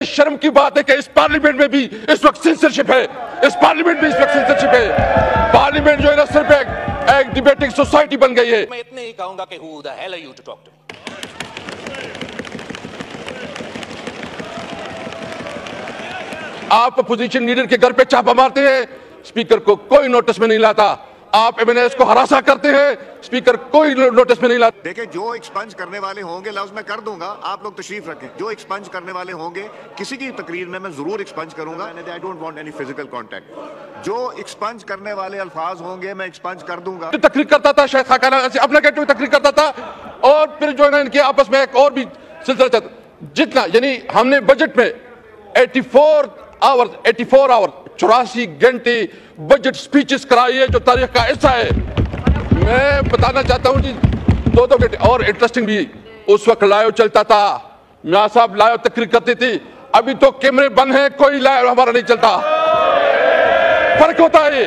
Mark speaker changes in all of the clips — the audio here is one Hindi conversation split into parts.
Speaker 1: शर्म की बात है कि इस पार्लियामेंट में भी इस वक्त सेंसरशिप है। इस पार्लियामेंट में इस वक्त सेंसरशिप है। पार्लियामेंट जो है ना सिर्फ एक डिबेटिंग सोसाइटी बन गई है।
Speaker 2: मैं इतने ही कहूंगा कि who the hell are you to talk to me?
Speaker 1: आप अपोजिशन लीडर के घर पे छापा मारते हैं, स्पीकर को कोई नोटिस में नहीं लाता। आप एमएनएस को हरासा करते हैं, स्पीकर कोई नोटिस में नहीं लाता।
Speaker 3: देखिए, जो एक्सपंज करने वाले होंगे लफ्ज मैं कर दूंगा, आप लोग तशरीफ रखें। जो एक्सपंज करने वाले होंगे किसी की तकरीर में मैं जरूर एक्सपंज करूंगा। I don't want any physical contact. जो एक्सपंज करने वाले अल्फाज होंगे मैं एक्सपंज कर दूंगा।
Speaker 1: तो तकरीर करता था शायद खाकाना अपना कहते हुए तकरीर करता था, और फिर जो है ना इनके आपस में एक और भी सिलसिला चलता। जितना यानी हमने बजट में 84 आवर 84 घंटे बजट स्पीचेस कराई है, जो तारीख का हिस्सा है। मैं बताना चाहता हूं जी, 2-2 घंटे। और इंटरेस्टिंग भी, उस वक्त लाइव चलता था, मियां साहब लाइव तकरीर करते थे। अभी तो कैमरे बंद हैं, कोई लाइव हमारा नहीं चलता। फर्क होता है।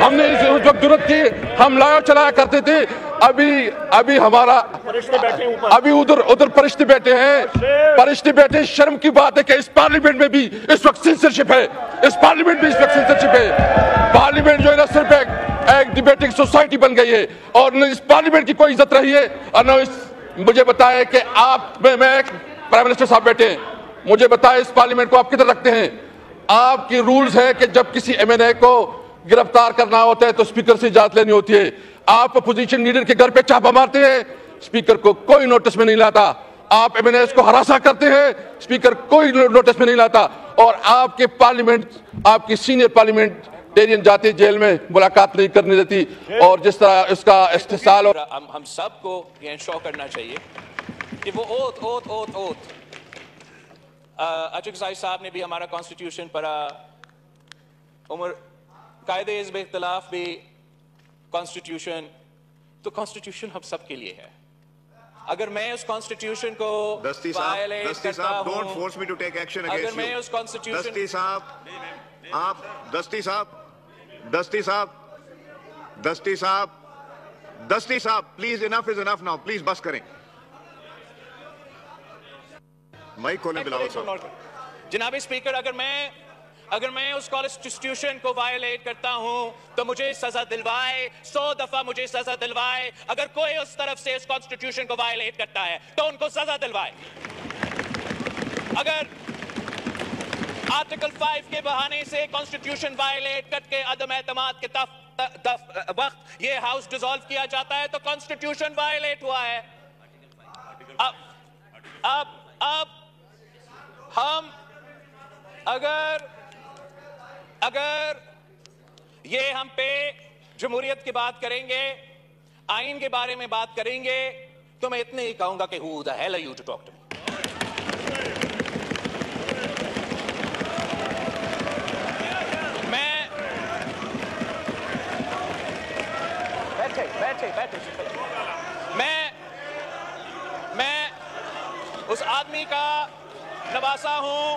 Speaker 1: हमने उस वक्त जरूरत थी, हम लाइव चलाया करते थे। अभी हमारा अभी उधर फरिश्ते बैठे हैं, फरिश्ते बैठे। शर्म की बात है कि इस पार्लियामेंट में भी इस वक्त सेंसरशिप है। इस पार्लियामेंट में इस वक्त सेंसरशिप है। पार्लियामेंट जो है ना सिर्फ एक डिबेटिंग सोसाइटी बन गई है, और न इस पार्लियामेंट की कोई इज्जत रही है और न मुझे बताए कि आप मैं प्राइम मिनिस्टर साहब बैठे हैं, मुझे बताए इस पार्लियामेंट को आप किधर रखते हैं। आपके रूल्स है कि जब किसी एमएनए को गिरफ्तार करना होता है तो स्पीकर से इजाजत लेनी होती है। आप अपोजिशन लीडर के घर पे छापा मारते हैं, स्पीकर को कोई नोटिस में नहीं लाता। आप एमएनएस को हरासा करते हैं, स्पीकर कोई नोटिस में नहीं लाता। और आपके पार्लियामेंट, आपकी सीनियर पार्लियामेंटेरियन जाते जेल में मुलाकात नहीं करने देती। और जिस तरह इसका इस्तेसाल और
Speaker 2: हम सबको ये इंश्योर करना चाहिए कि वो ओथ अचक साहब ने भी हमारा कॉन्स्टिट्यूशन पढ़ा, उम्र कायदे इज़्ब इख्तिलाफ भी कॉन्स्टिट्यूशन, तो कॉन्स्टिट्यूशन हम सब के लिए है। अगर मैं उस कॉन्स्टिट्यूशन को वायलेट करता हूं,
Speaker 3: don't force me to take action against you.
Speaker 2: अगर मैं उस कॉन्स्टिट्यूशन
Speaker 3: दस्ती साहब please, enough is enough now, please बस करें। माइक खोलें बिलावल साहब।
Speaker 2: जनाब स्पीकर, अगर मैं उस कॉन्स्टिट्यूशन को वायलेट करता हूं तो मुझे सजा दिलवाए, 100 दफा मुझे सजा दिलवाए। अगर कोई उस तरफ से उस कॉन्स्टिट्यूशन को वायलेट करता है तो उनको सजा दिलवाए। अगर आर्टिकल 5 के बहाने से कॉन्स्टिट्यूशन वायलेट करके अदम एतमाद के वक्त ये हाउस डिसॉल्व किया जाता है तो कॉन्स्टिट्यूशन वायलेट हुआ है। अब हम अगर ये हम पे जमहूरियत की बात करेंगे, आइन के बारे में बात करेंगे, तो मैं इतने ही कहूंगा कि who the hell are you to talk to me? मैं उस आदमी का नवासा हूं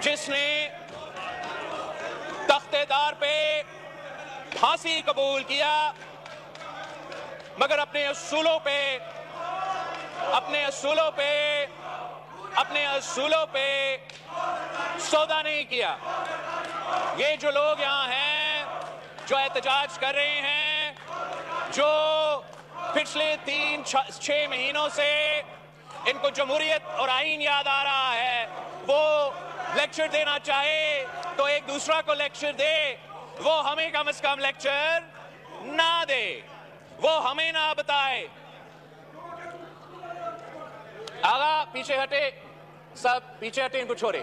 Speaker 2: जिसने तख्तेदार पे फांसी कबूल किया, मगर अपने असूलों पे सौदा नहीं किया। ये जो लोग यहाँ हैं जो एहतजाज कर रहे हैं, जो पिछले 3-6 महीनों से इनको जमहूरियत और आइन याद आ रहा है, वो लेक्चर देना चाहे तो एक दूसरा को लेक्चर दे, वो हमें कम से कम लेक्चर ना दे, वो हमें ना बताए। आगा पीछे हटे, सब पीछे हटे, इनको छोड़े,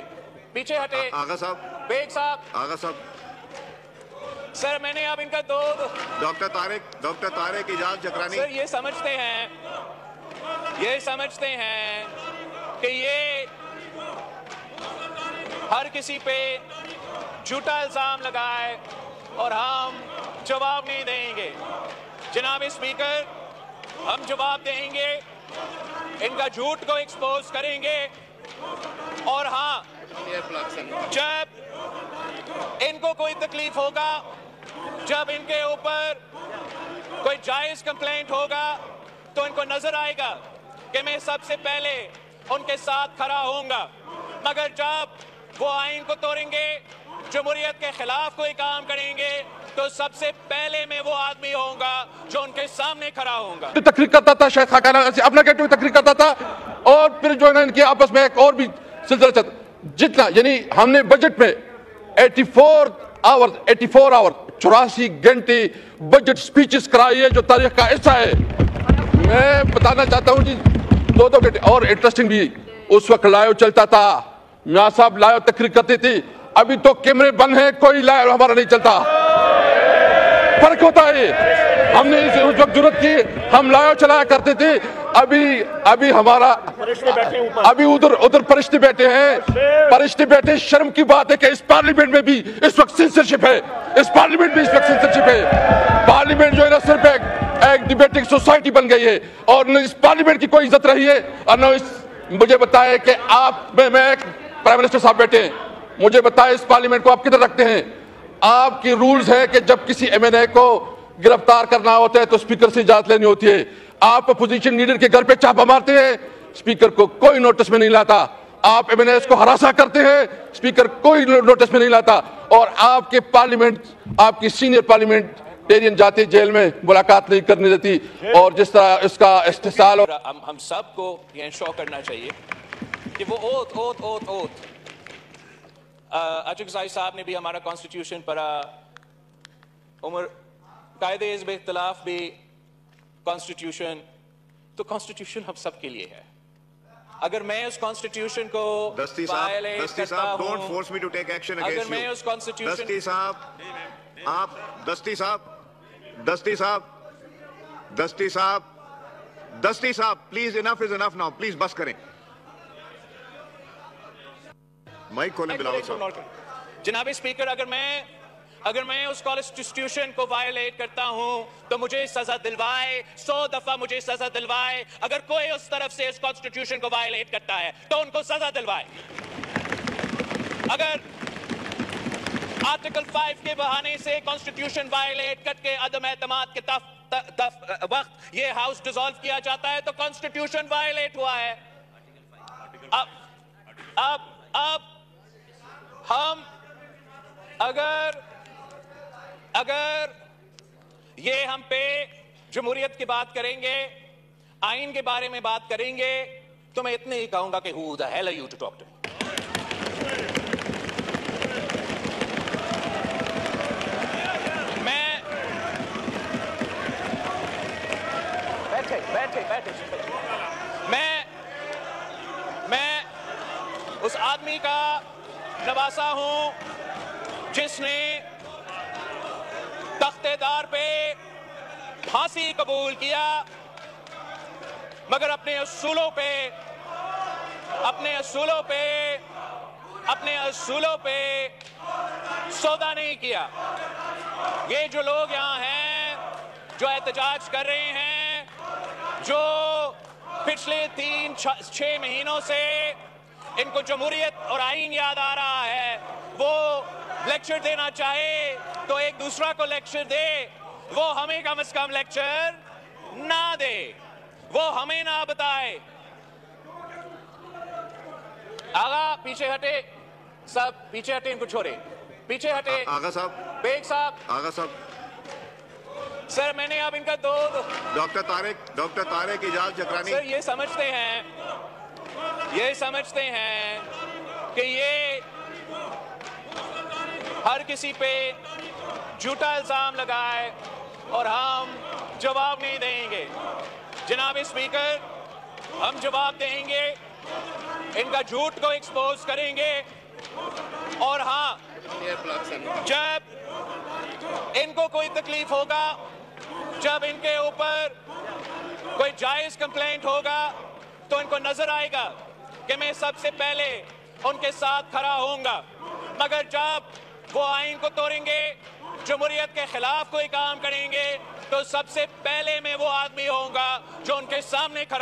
Speaker 2: पीछे हटे।
Speaker 3: आगा साहब,
Speaker 2: बेग साहब,
Speaker 3: आगा साहब।
Speaker 2: सर मैंने अब इनका
Speaker 3: डॉक्टर तारिक इजाज जकरानी
Speaker 2: सर ये समझते हैं कि ये हर किसी पे झूठा इल्जाम लगाए और हम जवाब नहीं देंगे। जनाब स्पीकर, हम जवाब देंगे, इनका झूठ को एक्सपोज करेंगे, और हाँ, जब इनको कोई तकलीफ होगा, जब इनके ऊपर कोई जायज कंप्लेंट होगा, तो इनको नजर आएगा कि मैं सबसे पहले उनके साथ खड़ा होऊंगा। मगर जब वो आइन को तोड़ेंगे, जमहूरियत के खिलाफ कोई काम करेंगे, तो सबसे पहले मैं वो आदमी होऊंगा जो उनके सामने खड़ा होऊंगा।
Speaker 1: तकरीर करता था, शायद खाकाना अपना कहते हुए तकरीर करता था, और फिर जो है ना इनके आपस में एक और भी सिलसिला चलता। जितना यानी हमने बजट में 84 आवर्स 84 घंटे बजट स्पीचेस कराई है, जो तारीख का हिस्सा है। मैं बताना चाहता हूं जी, 2-2 घंटे। और इंटरेस्टिंग भी, उस वक्त लाइव चलता था, मियां साहब लाइव तकरीर करते थे। अभी तो कैमरे बंद हैं, कोई लाइव हमारा नहीं चलता। फर्क होता है। हमने उस वक्त जरूरत की, हम लाइव चलाया करते थे। अभी हमारा अभी उधर फरिश्ते बैठे हैं, फरिश्ते बैठे। शर्म की बात है कि इस पार्लियामेंट में भी इस वक्त सेंसरशिप है। इस पार्लियामेंट में इस वक्त सेंसरशिप है। पार्लियामेंट जो है ना सिर्फ एक डिबेटिंग सोसाइटी बन गई है, और न इस पार्लियामेंट की कोई इज्जत रही है, और न मुझे बताए कि आप मैं प्राइम मिनिस्टर साहब बैठे हैं, मुझे बताए इस पार्लियामेंट को आप किधर रखते हैं? आपकी रूल्स है कि जब किसी एमएनए को गिरफ्तार करना होता है तो स्पीकर से इजाजत लेनी होती है। आप अपोजिशन लीडर के घर पे छापा मारते हैं, स्पीकर को कोई नोटिस में नहीं लाता। आप एमएनए को हरासा करते हैं, स्पीकर कोई नोटिस में नहीं लाता। और आपके पार्लियामेंट, आपकी सीनियर पार्लियामेंटेरियन जाते जेल में, मुलाकात नहीं करने देती। और जिस तरह इसका इस्तेसाल,
Speaker 2: हम सबको ये इंश्योर करना चाहिए कि वो ओथ अचकजाई साहब ने भी हमारा कॉन्स्टिट्यूशन पढ़ा, उमर कायदे हिज़्ब इख्तिलाफ भी कॉन्स्टिट्यूशन, तो कॉन्स्टिट्यूशन हम सब के लिए है। अगर मैं उस कॉन्स्टिट्यूशन को वायलेट करता हूं,
Speaker 3: don't force me to take action against you.
Speaker 2: अगर मैं उस कॉन्स्टिट्यूशन,
Speaker 3: दस्ती साहब please, enough is enough now, please बस करें। माइक खोलें बिलावल साहब।
Speaker 2: जनाब स्पीकर, अगर मैं उस कॉन्स्टिट्यूशन को वायलेट करता हूं तो मुझे सजा दिलवाए, 100 दफा मुझे सजा दिलवाए। अगर कोई उस तरफ से इस कॉन्स्टिट्यूशन को वायलेट करता है तो उनको सजा दिलवाए। अगर आर्टिकल 5 के बहाने से कॉन्स्टिट्यूशन वायलेट करके अदम एतमाद के वक्त ये हाउस डिसॉल्व किया जाता है तो कॉन्स्टिट्यूशन वायलेट हुआ है। अब हम अगर ये हम पे जमहूरियत की बात करेंगे, आइन के बारे में बात करेंगे, तो मैं इतने ही कहूंगा कि who the hell are you to talk to me. मैं उस आदमी का नवासा हूं जिसने तख्तेदार पे फांसी कबूल किया, मगर अपने असूलों पे सौदा नहीं किया। ये जो लोग यहां हैं जो एहतजाज कर रहे हैं, जो पिछले 3-6 महीनों से इनको जमहूरियत और आइन याद आ रहा है, वो लेक्चर देना चाहे तो एक दूसरा को लेक्चर दे, वो हमें कम से कम लेक्चर ना दे, वो हमें ना बताए। आगा पीछे हटे, सब पीछे हटे, इनको छोड़े, पीछे हटे।
Speaker 3: आगा साहब,
Speaker 2: बेग साहब,
Speaker 3: आगा साहब,
Speaker 2: सर मैंने अब इनका
Speaker 3: डॉक्टर तारिक इजाज जकरानी
Speaker 2: सर ये समझते हैं कि ये हर किसी पे झूठा इल्जाम लगाए और हम जवाब नहीं देंगे। जनाब स्पीकर, हम जवाब देंगे, इनका झूठ को एक्सपोज करेंगे, और हाँ, जब इनको कोई तकलीफ होगा, जब इनके ऊपर कोई जायज कंप्लेंट होगा, तो इनको नजर आएगा कि मैं सबसे पहले उनके साथ खड़ा होऊंगा। मगर जब वो आइन को तोड़ेंगे, जमहूरियत के खिलाफ कोई काम करेंगे, तो सबसे पहले मैं वो आदमी होऊंगा जो उनके सामने खड़ा